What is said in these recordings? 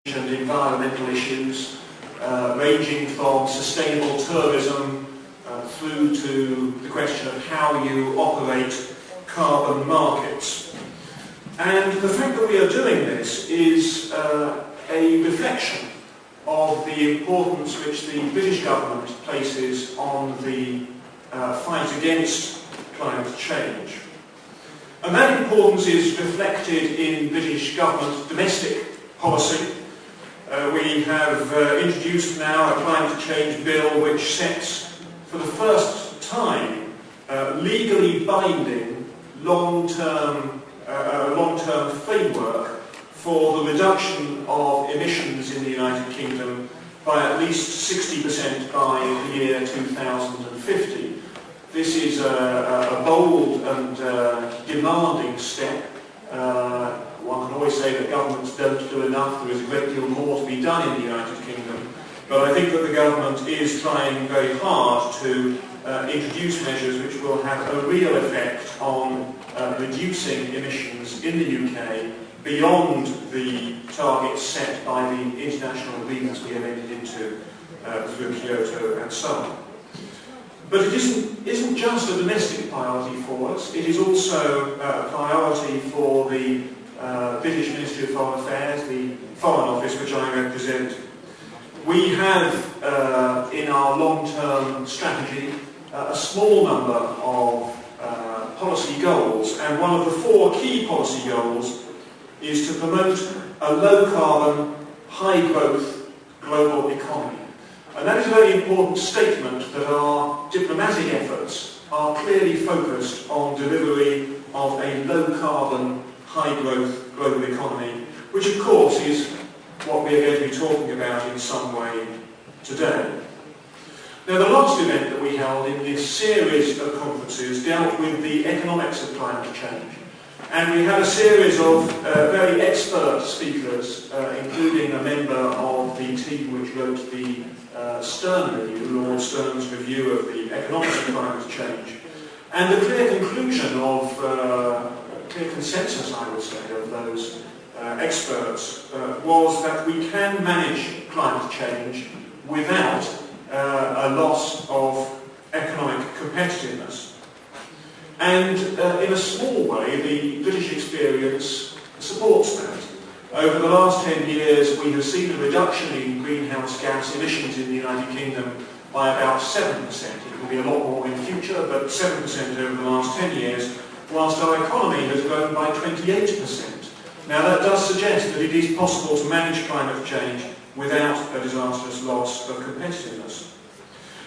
and environmental issues, ranging from sustainable tourism through to the question of how you operate carbon markets. And the fact that we are doing this is a reflection of the importance which the British government places on the fight against climate change. And that importance is reflected in British government domestic policy. We have introduced now a climate change bill which sets, for the first time, legally binding long-term framework for the reduction of emissions in the United Kingdom by at least 60% by the year 2050. This is a bold and demanding step. One can always say that governments don't do enough. There is a great deal more to be done in the United Kingdom. But I think that the government is trying very hard to introduce measures which will have a real effect on reducing emissions in the UK beyond the targets set by the international agreements we have entered into through Kyoto and so on. But it isn't just a domestic priority for us, it is also a priority for the British Ministry of Foreign Affairs, the Foreign Office which I represent. We have in our long-term strategy a small number of policy goals, and one of the four key policy goals is to promote a low-carbon, high-growth global economy. And that is a very important statement that our diplomatic efforts are clearly focused on delivery of a low-carbon, high-growth global economy, which of course is what we are going to be talking about in some way today. Now, the last event that we held in this series of conferences dealt with the economics of climate change. And we had a series of very expert speakers, including a member of the team which wrote the Stern Review, Lord Stern's review of the economics of climate change. And the clear conclusion of, clear consensus, I would say, of those experts was that we can manage climate change without a loss of economic competitiveness. And in a small way, the British experience supports that. Over the last 10 years, we have seen a reduction in greenhouse gas emissions in the United Kingdom by about 7%. It will be a lot more in the future, but 7% over the last 10 years, whilst our economy has grown by 28%. Now, that does suggest that it is possible to manage climate change without a disastrous loss of competitiveness.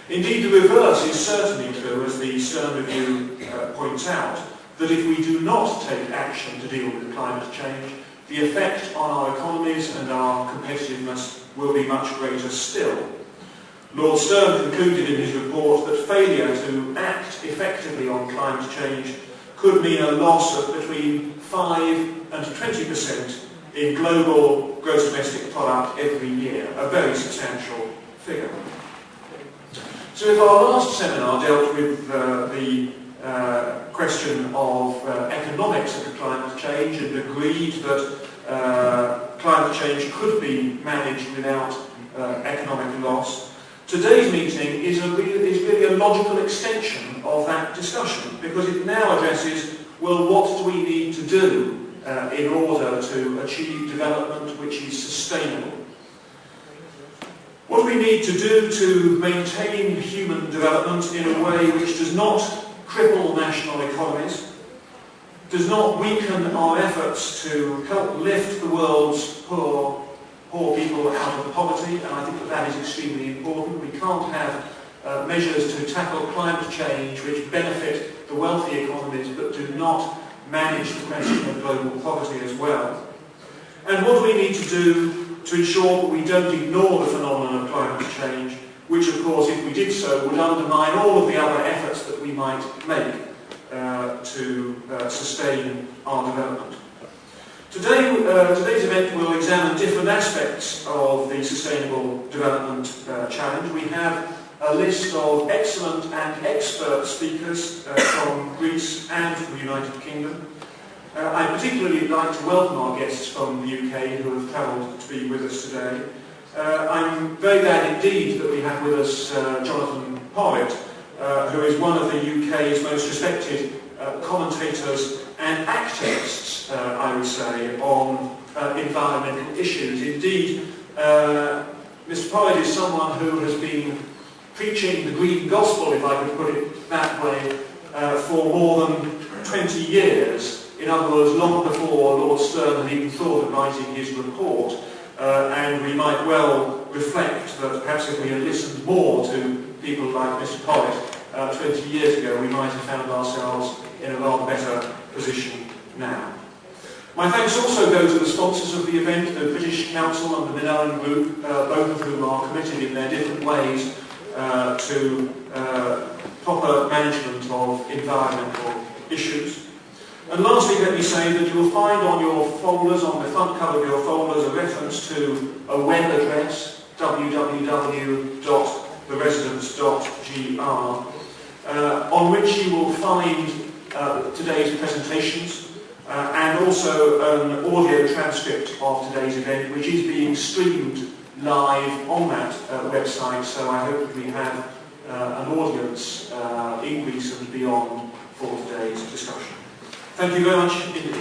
Indeed, the reverse is certainly true, as the Stern Review points out, that if we do not take action to deal with climate change, the effect on our economies and our competitiveness will be much greater still. Lord Stern concluded in his report that failure to act effectively on climate change could mean a loss of between 5 and 20% in global gross domestic product every year, a very substantial figure. So if our last seminar dealt with the question of economics of climate change and agreed that climate change could be managed without economic loss, today's meeting is really a logical extension of that discussion, because it now addresses, well, what do we need to do in order to achieve development which is sustainable? What do we need to do to maintain human development in a way which does not cripple national economies, does not weaken our efforts to help lift the world's poor people out of poverty? And I think that is extremely important. We can't have measures to tackle climate change which benefit the wealthy economies but do not manage the question of global poverty as well. And what do we need to do to ensure that we don't ignore the phenomenon of climate change, which of course, if we did so, would undermine all of the other efforts that we might make to sustain our development. Today's event will examine different aspects of the Sustainable Development Challenge. We have a list of excellent and expert speakers from Greece and from the United Kingdom. I'd particularly like to welcome our guests from the UK who have travelled to be with us today. I'm very glad indeed that we have with us Jonathan Porritt, who is one of the UK's most respected commentators and activists, I would say, on environmental issues. Indeed, Mr. Porritt is someone who has been preaching the green gospel, if I could put it that way, for more than 20 years. In other words, long before Lord Stern had even thought of writing his report. And we might well reflect that perhaps if we had listened more to people like Mr. Porritt 20 years ago, we might have found ourselves in a lot better position now. My thanks also go to the sponsors of the event, the British Council and the Minellan Group, both of whom are committed in their different ways to proper management of environmental issues. And lastly, let me say that you will find on your folders, on the front cover of your folders, a reference to a web address, www.theresidence.gr, on which you will find today's presentations and also an audio transcript of today's event, which is being streamed live on that website, so I hope we have an audience in Greece and beyond for today's discussion. Thank you very much indeed.